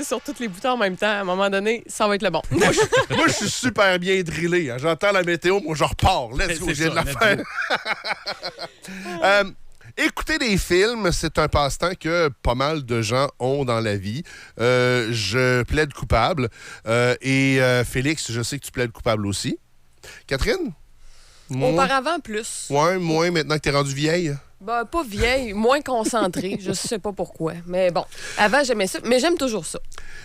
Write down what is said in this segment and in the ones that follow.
sur tous les boutons en même temps. À un moment donné, ça va être le bon. Moi, je suis super bien drillé. Hein. J'entends la météo, moi, je repars. Let's go, j'ai de la faire. Écouter des films, c'est un passe-temps que pas mal de gens ont dans la vie. Je plaide coupable. Félix, je sais que tu plaides coupable aussi. Catherine? Auparavant, plus. Ouais, moins maintenant que t'es rendue vieille. Ben, pas vieille, moins concentrée. Je sais pas pourquoi. Mais bon, avant, j'aimais ça. Mais j'aime toujours ça.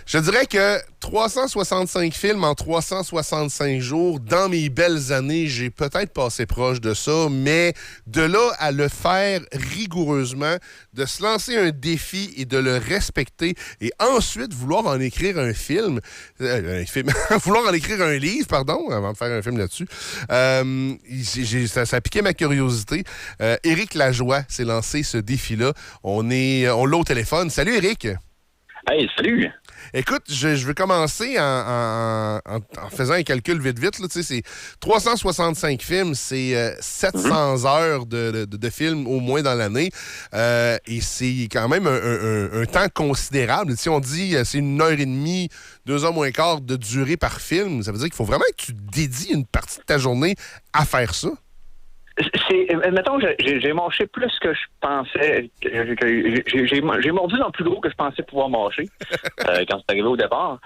Je dirais que 365 films en 365 jours, dans mes belles années, j'ai peut-être passé proche de ça, mais de là à le faire rigoureusement, de se lancer un défi et de le respecter, et ensuite vouloir en écrire un film, vouloir en écrire un livre, pardon, avant de faire un film là-dessus, ça a piqué ma curiosité. Éric Lajoie s'est lancé ce défi-là. On l'a au téléphone. Salut, Éric! Hey, salut! Écoute, je veux commencer en faisant un calcul vite. Là, c'est 365 films, c'est 700 heures de films au moins dans l'année. Et c'est quand même un temps considérable. Si on dit c'est 1h30, 2h moins quart de durée par film, ça veut dire qu'il faut vraiment que tu dédies une partie de ta journée à faire ça. Mettons, j'ai mâché plus que je pensais. J'ai mordu dans plus gros que je pensais pouvoir mâcher quand c'est arrivé au départ.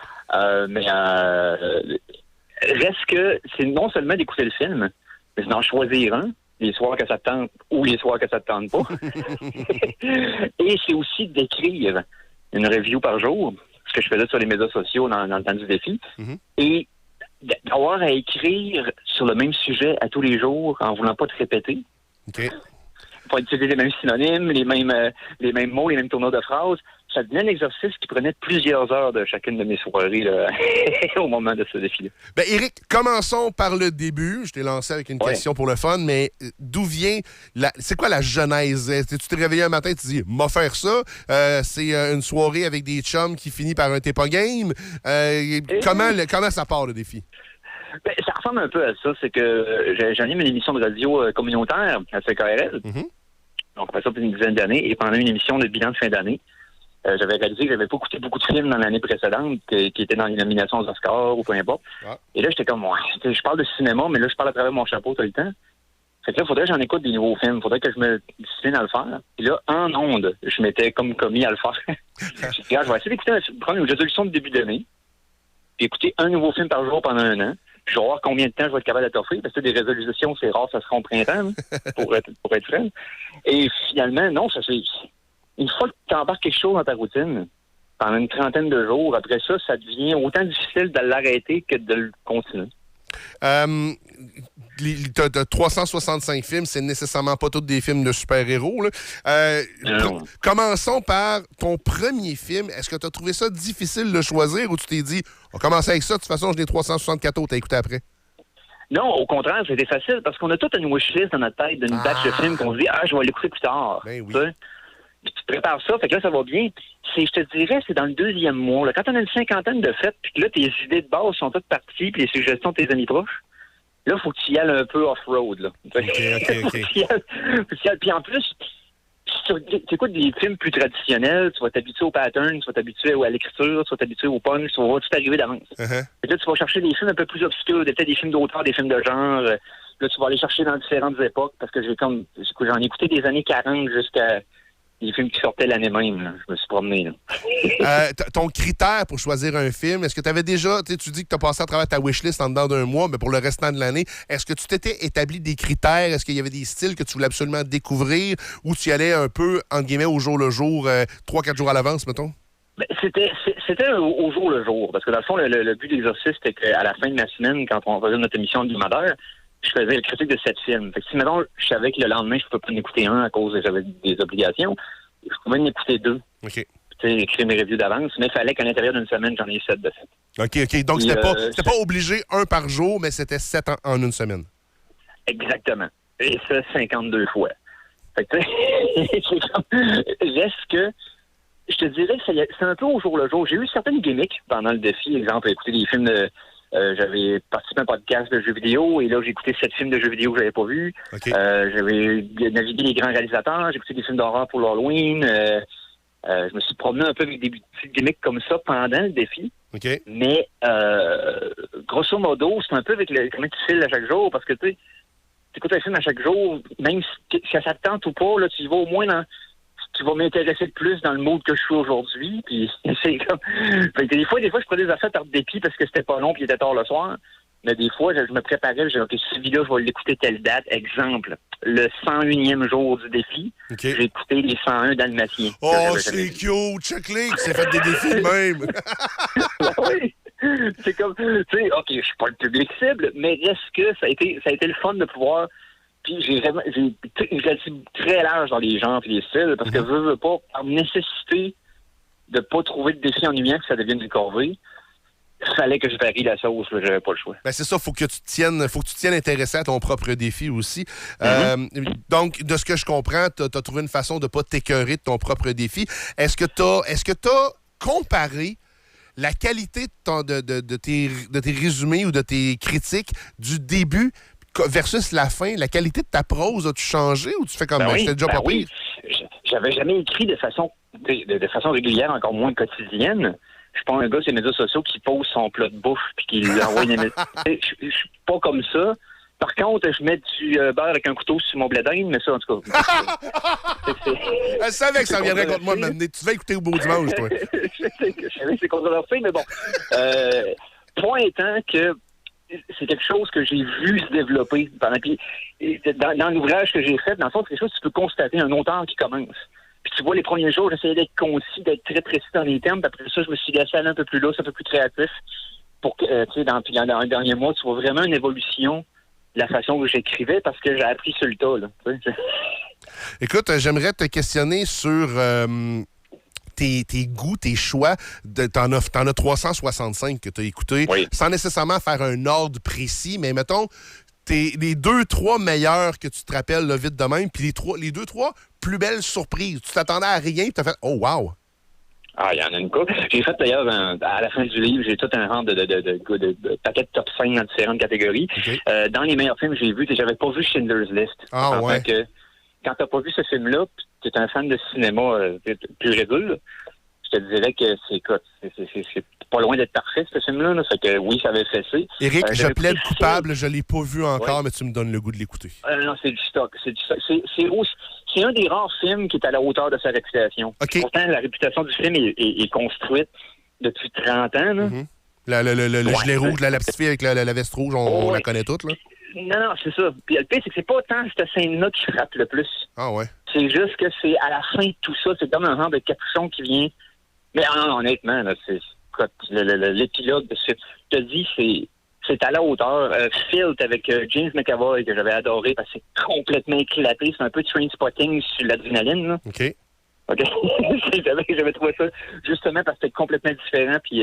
Mais reste que c'est non seulement d'écouter le film, mais c'est d'en choisir un, les soirs que ça te tente ou les soirs que ça te tente pas. Et c'est aussi d'écrire une review par jour, ce que je faisais sur les médias sociaux dans le temps du défi. Mm-hmm. Et d'avoir à écrire sur le même sujet à tous les jours en voulant pas te répéter. OK. Faut utiliser les mêmes synonymes, les mêmes mots, les mêmes tournures de phrases. Ça devenait un exercice qui prenait plusieurs heures de chacune de mes soirées là, au moment de ce défi-là. Ben, Éric, commençons par le début. Je t'ai lancé avec une question pour le fun, mais d'où vient c'est quoi la genèse? Tu t'es réveillé un matin et tu te dis « m'a faire ça ». C'est une soirée avec des chums qui finit par un t'es pas game. Comment ça part, le défi? Ben, ça ressemble un peu à ça. C'est que j'anime une émission de radio communautaire à CKRL. Mm-hmm. Donc, on fait ça depuis une dizaine d'années. Et pendant une émission de bilan de fin d'année, j'avais réalisé que j'avais pas écouté beaucoup de films dans l'année précédente qui étaient dans les nominations aux Oscars ou peu importe. Ah. Et là, j'étais comme, je parle de cinéma, mais là, je parle à travers mon chapeau tout le temps. Fait que là, il faudrait que j'en écoute des nouveaux films. Il faudrait que je me discipline à le faire. Et là, en ondes, je m'étais comme commis à le faire. J'ai dit, je vais essayer prendre une résolution de début d'année, puis écouter un nouveau film par jour pendant un an. Puis je vais voir combien de temps je vais être capable de t'offrir, parce que des résolutions, c'est rare, ça sera au printemps, pour être franc. Et finalement, non, ça c'est... Une fois que tu embarques quelque chose dans ta routine, pendant une trentaine de jours, après ça, ça devient autant difficile de l'arrêter que de le continuer. T'as 365 films, c'est nécessairement pas tous des films de super-héros. Commençons par ton premier film. Est-ce que tu as trouvé ça difficile de choisir ou tu t'es dit, on commence avec ça, de toute façon, j'ai 364 autres à écouter après? Non, au contraire, c'était facile parce qu'on a toute une wishlist dans notre tête d'une batch de films qu'on se dit, je vais l'écouter plus tard. Ben oui. Puis tu prépares ça, fait que là, ça va bien. Je te dirais, c'est dans le deuxième mois. Là, quand on a une cinquantaine de fêtes, puis que là, tes idées de base sont toutes parties, puis les suggestions de tes amis proches, là, il faut que tu y ailles un peu off-road. Là. OK. Puis en plus, si tu écoutes des films plus traditionnels, tu vas t'habituer au pattern, tu vas t'habituer à l'écriture, tu vas t'habituer au punch, tu vas voir tout arriver d'avance. Uh-huh. Et là, tu vas chercher des films un peu plus obscurs, peut-être des films d'auteur, des films de genre. Là, tu vas aller chercher dans différentes époques, parce que j'en ai écouté des années 40 jusqu'à des films qui sortaient l'année même. Là. Je me suis promené. Là. Ton critère pour choisir un film, est-ce que tu avais déjà, tu dis que tu as passé à travers ta wishlist en dedans d'un mois, mais pour le restant de l'année, est-ce que tu t'étais établi des critères? Est-ce qu'il y avait des styles que tu voulais absolument découvrir ou tu y allais un peu, entre guillemets, au jour le jour, 3-4 jours à l'avance, mettons? Ben, c'était au jour le jour. Parce que dans le fond, le but de l'exercice, c'était qu'à la fin de ma semaine, quand on faisait notre émission hebdomadaire, je faisais le critique de 7 films. Fait que si, maintenant, je savais que le lendemain, je ne pouvais pas en écouter un à cause que j'avais des obligations, je pouvais en écouter 2. OK. Tu sais, écrire mes reviews d'avance, mais il fallait qu'à l'intérieur d'une semaine, j'en ai 7 de 7. OK. Donc, c'était pas obligé un par jour, mais c'était 7 en une semaine. Exactement. Et ça, 52 fois. Fait que, c'est comme... Reste que... Je te dirais que c'est un peu au jour le jour. J'ai eu certaines gimmicks pendant le défi. Exemple, écouter des films de... j'avais participé à un podcast de jeux vidéo et là, j'ai écouté 7 films de jeux vidéo que j'avais pas vus. Okay. J'avais navigué les grands réalisateurs. J'ai écouté des films d'horreur pour l'Halloween. Je me suis promené un peu avec des petites gimmicks comme ça pendant le défi. OK. Mais grosso modo, c'est un peu avec comment tu files à chaque jour, parce que tu écoutes un film à chaque jour, même si ça te tente ou pas, là, tu vas au moins tu vas m'intéresser de plus dans le mood que je suis aujourd'hui. Puis c'est comme. Fait que des fois, je prenais des affaires par dépit parce que c'était pas long puis il était tard le soir. Mais des fois, je me préparais, je disais, OK, celui-là, je vais l'écouter telle date. Exemple, le 101e jour du défi, j'ai écouté les 101 Dalmatiens. Oh, c'est cute! Check-les, qui s'est fait des défis de même! Oui! C'est comme, tu sais, OK, je suis pas le public cible, mais reste que ça a été le fun de pouvoir. Puis j'ai très large dans les genres et les styles, parce que veux pas, par nécessité de pas trouver de défi ennuyant que ça devienne une corvée, il fallait que je varie la sauce, là, j'avais pas le choix. Ben c'est ça, faut que tu te tiennes intéressé à ton propre défi aussi. Donc, de ce que je comprends, tu as trouvé une façon de pas t'écœurer de ton propre défi. Est-ce que t'as comparé la qualité de tes résumés ou de tes critiques du début versus la fin? La qualité de ta prose, as-tu changé ou tu fais comme j'étais déjà pas pire? J'avais jamais écrit de façon régulière, encore moins quotidienne. Je suis pas un gars sur les médias sociaux qui pose son plat de bouffe puis qui l'envoie une émission. Je suis pas comme ça. Par contre, je mets du beurre avec un couteau sur mon blé d'Inde, mais ça, en tout cas. Elle savait que ça viendrait contre moi de m'amener. Tu vas écouter au beau dimanche, toi. Je savais que c'est controversé, mais bon. Point étant que c'est quelque chose que j'ai vu se développer dans l'ouvrage que j'ai fait. Dans le fond, c'est quelque chose que tu peux constater, un auteur qui commence. Puis tu vois, les premiers jours, j'essayais d'être concis, d'être très précis dans les termes. Puis après ça, je me suis laissé aller un peu plus lousse, un peu plus créatif. Pour que, tu sais, dans les derniers mois, tu vois vraiment une évolution de la façon que j'écrivais parce que j'ai appris sur le tas, là. Écoute, j'aimerais te questionner sur tes goûts, tes choix. T'en as 365 que tu as écoutés, sans nécessairement faire un ordre précis, mais mettons, les 2-3 meilleurs que tu te rappelles là, vite de même, puis les 2-3 plus belles surprises. Tu t'attendais à rien, puis tu as fait « Oh, wow! » Ah, il y en a une couple. J'ai fait d'ailleurs, à la fin du livre, j'ai tout un rang de paquets de top 5 dans différentes catégories. Okay. Dans les meilleurs films que j'ai vus, j'avais pas vu Schindler's List. Ah, ouais. Que, quand t'as pas vu ce film-là, tu es un fan de cinéma plus régulier, je te dirais que c'est pas loin d'être parfait, ce film-là. Là. Fait que oui, ça avait fessé. Éric, je plaide coupable, je l'ai pas vu encore, mais tu me donnes le goût de l'écouter. Non, c'est du stock. C'est un des rares films qui est à la hauteur de sa réputation. Okay. Pourtant, la réputation du film est construite depuis 30 ans. Là. Le gilet rouge, la petite fille avec la veste rouge, on la connaît toute, là. Non, c'est ça. Puis le pire, c'est que c'est pas tant cette scène-là qui frappe le plus. Ah ouais. C'est juste que c'est à la fin de tout ça, c'est comme un genre de capuchon qui vient. Mais non, honnêtement, là, l'épilogue de ce que je te dis, c'est à la hauteur. Filth avec James McAvoy, que j'avais adoré parce que c'est complètement éclaté. C'est un peu Trainspotting sur l'adrénaline. Là. OK. J'avais trouvé ça justement parce que c'était complètement différent. Puis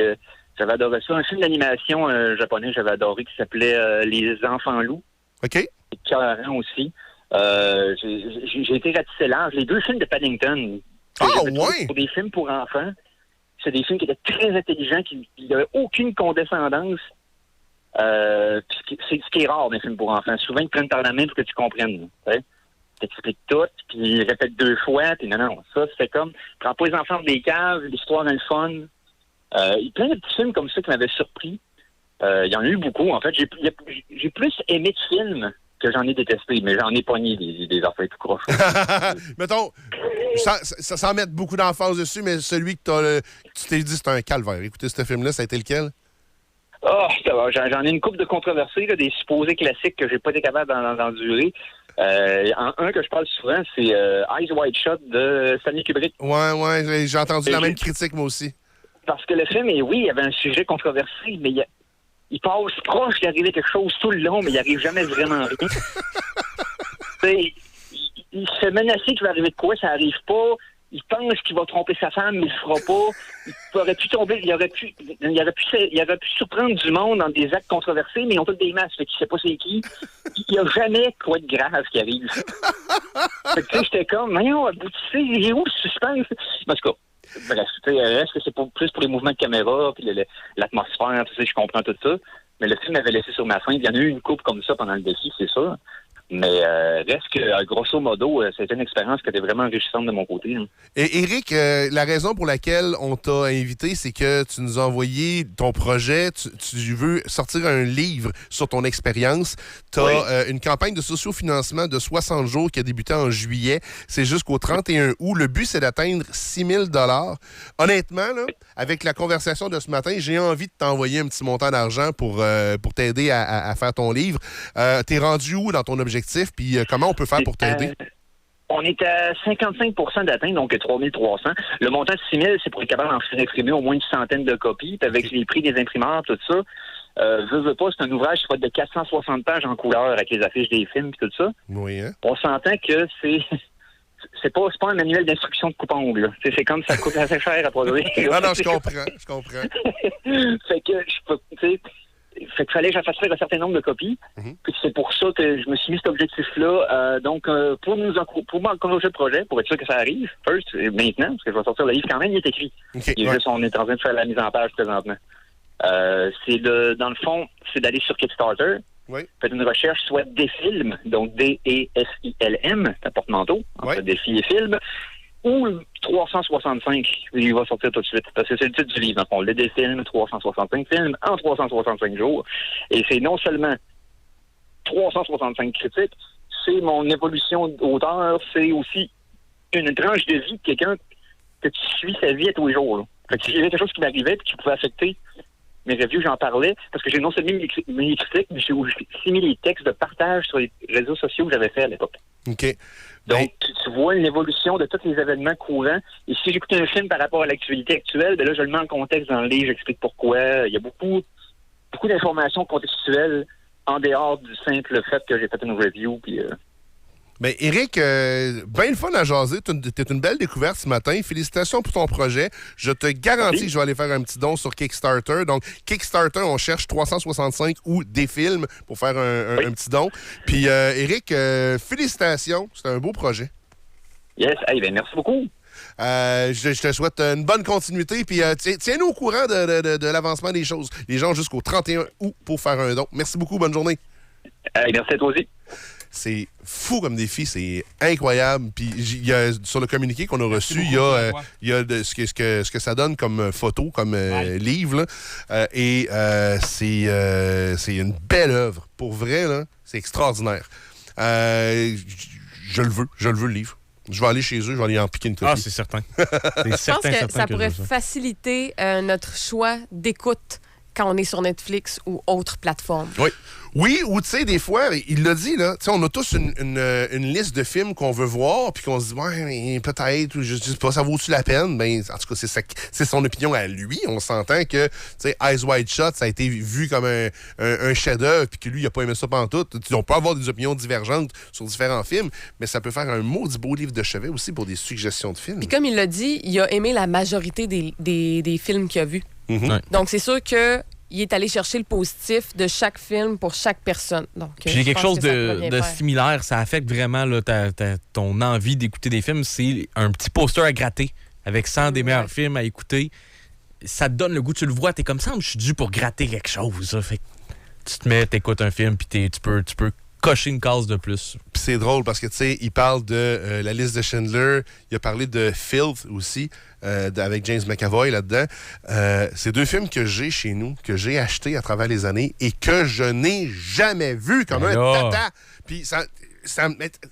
j'avais adoré ça. Un film d'animation japonais, j'avais adoré, qui s'appelait Les Enfants Loups. OK. C'est écœurant aussi. J'ai été ratissé large. Les 2 films de Paddington. Ouais! Pour des films pour enfants. C'est des films qui étaient très intelligents, qui n'avaient aucune condescendance. C'est ce qui est rare dans les films pour enfants. Souvent, ils te prennent par la main pour que tu comprennes. T'expliques tout, puis ils répètent 2 fois, puis non, ça, c'est comme... Prends pas les enfants des caves, l'histoire dans le fun. Il y a plein de petits films comme ça qui m'avaient surpris. Il y en a eu beaucoup, en fait. J'ai plus aimé de films que j'en ai détesté, mais j'en ai pogné des affaires tout croches. Mettons, sans mettre beaucoup d'emphase dessus, mais celui que tu t'es dit, c'est un calvaire. Écoutez, ce film-là, ça a été lequel? J'en ai une couple de controversées, là, des supposés classiques que j'ai pas été capable d'endurer. Un que je parle souvent, c'est Eyes Wide Shut de Stanley Kubrick. Ouais, j'ai entendu la même critique, moi aussi. Parce que le film, il y avait un sujet controversé, mais il passe proche d'arriver quelque chose tout le long, mais il n'arrive jamais vraiment rien. Il se fait menacer qu'il va arriver de quoi, ça n'arrive pas. Il pense qu'il va tromper sa femme, mais il le fera pas. Il aurait pu tomber, il aurait pu surprendre du monde dans des actes controversés, mais ils ont tous des masques, fait qu'il sait pas c'est qui. Il n'y a jamais quoi de grave qui arrive. Fait que tu sais, j'étais comme, voyons, aboutissez, il est où le suspense? En tout cas, bref, est-ce que c'est plus pour les mouvements de caméra, puis l'atmosphère, tu sais, je comprends tout ça. Mais le film m'avait laissé sur ma faim. Il y en a eu une couple comme ça pendant le défi, c'est sûr. Mais reste que, grosso modo, c'était une expérience qui était vraiment enrichissante de mon côté. Hein. Et Éric, la raison pour laquelle on t'a invité, c'est que tu nous as envoyé ton projet. Tu veux sortir un livre sur ton expérience. Tu as une campagne de sociofinancement de 60 jours qui a débuté en juillet. C'est jusqu'au 31 août. Le but, c'est d'atteindre 6 000 $. Honnêtement, là, avec la conversation de ce matin, j'ai envie de t'envoyer un petit montant d'argent pour t'aider à faire ton livre. T'es rendu où dans ton objectif? Puis comment on peut faire pour t'aider? On est à 55 % d'atteinte, donc 3 300. Le montant de 6 000, c'est pour être capable d'en imprimer au moins une centaine de copies. Puis avec les prix des imprimeurs, tout ça, veux pas, c'est un ouvrage qui va être de 460 pages en couleur avec les affiches des films et tout ça. Oui, hein? On s'entend que c'est pas un manuel d'instruction de coupe-ongles. C'est comme ça coûte assez cher à produire. Non, je comprends. Fait que fait qu'il fallait que j'en fasse faire un certain nombre de copies. Puis c'est pour ça que je me suis mis cet objectif-là. Donc, pour m'encourager le projet, pour être sûr que ça arrive, maintenant, parce que je vais sortir le livre quand même, il est écrit. Okay, on est en train de faire la mise en page présentement. Dans le fond, c'est d'aller sur Kickstarter, faire une recherche, soit des films, donc D-E-S-I-L-M, c'est un porte-manteau, entre défi et film, ou 365, il va sortir tout de suite. Parce que c'est le titre du livre, dans le fond. Le défilm, 365 films en 365 jours. Et c'est non seulement 365 critiques, c'est mon évolution d'auteur, c'est aussi une tranche de vie de quelqu'un que tu suis sa vie à tous les jours. Là. Fait que s'il y avait quelque chose qui m'arrivait et qui pouvait affecter mes reviews, j'en parlais, parce que j'ai non seulement mis mes critiques, mais j'ai aussi mis les textes de partage sur les réseaux sociaux que j'avais fait à l'époque. OK. Donc, tu vois une évolution de tous les événements courants. Et si j'écoute un film par rapport à l'actualité actuelle, ben là, je le mets en contexte dans le livre, j'explique pourquoi. Il y a beaucoup d'informations contextuelles en dehors du simple fait que j'ai fait une review. Puis, Ben, Éric, bien le fun à jaser. T'es une belle découverte ce matin. Félicitations pour ton projet. Je te garantis que je vais aller faire un petit don sur Kickstarter. Donc, Kickstarter, on cherche 365 ou des films pour faire un petit don. Puis, Éric, félicitations. C'est un beau projet. Yes. Hey, ben, merci beaucoup. Je te souhaite une bonne continuité. Puis, tiens-nous au courant de l'avancement des choses. Les gens jusqu'au 31 août pour faire un don. Merci beaucoup. Bonne journée. Hey, merci à toi aussi. C'est fou comme défi, c'est incroyable. Puis sur le communiqué qu'on a reçu, il y a ce que ça donne comme photo, comme livre. Là. C'est une belle œuvre. Pour vrai, là, c'est extraordinaire. Je le veux, le livre. Je vais aller chez eux, je vais aller en piquer une copie. Ah, c'est certain. Je pense que ça pourrait faciliter notre choix d'écoute quand on est sur Netflix ou autre plateforme. Oui, ou tu sais, des fois, il l'a dit, là, tu sais, on a tous une liste de films qu'on veut voir, puis qu'on se dit, ouais, peut-être, ou je sais pas, ça vaut-tu la peine? Ben, en tout cas, c'est son opinion à lui. On s'entend que, tu sais, Eyes Wide Shut, ça a été vu comme un chef-d'œuvre, puis que lui, il a pas aimé ça pantoute. On peut avoir des opinions divergentes sur différents films, mais ça peut faire un maudit beau livre de chevet aussi pour des suggestions de films. Puis comme il l'a dit, il a aimé la majorité des films qu'il a vus. Mm-hmm. Donc, c'est sûr que il est allé chercher le positif de chaque film pour chaque personne. Donc, j'ai quelque chose de similaire. Ça affecte vraiment là, ton envie d'écouter des films. C'est un petit poster à gratter avec 100 des meilleurs films à écouter. Ça te donne le goût. Tu le vois, t'es comme ça, je suis dû pour gratter quelque chose. Fait que tu te mets, t'écoutes un film, puis tu peux cocher une case de plus. Puis c'est drôle parce que, tu sais, il parle de la liste de Schindler. Il a parlé de Filth aussi, avec James McAvoy là-dedans. C'est deux films que j'ai chez nous, que j'ai achetés à travers les années et que je n'ai jamais vus comme un tata. Puis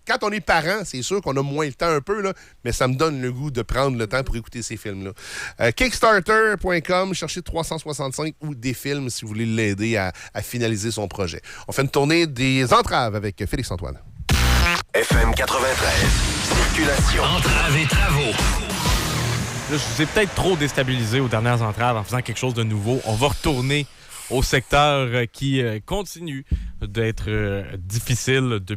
quand on est parent, c'est sûr qu'on a moins le temps un peu, là, mais ça me donne le goût de prendre le temps pour écouter ces films-là. Kickstarter.com, cherchez 365 ou des films si vous voulez l'aider à finaliser son projet. On fait une tournée des entraves avec Félix-Antoine. FM 93, circulation. Entraves et travaux. Là, je vous ai peut-être trop déstabilisé aux dernières entraves en faisant quelque chose de nouveau. On va retourner au secteur qui continue d'être difficile depuis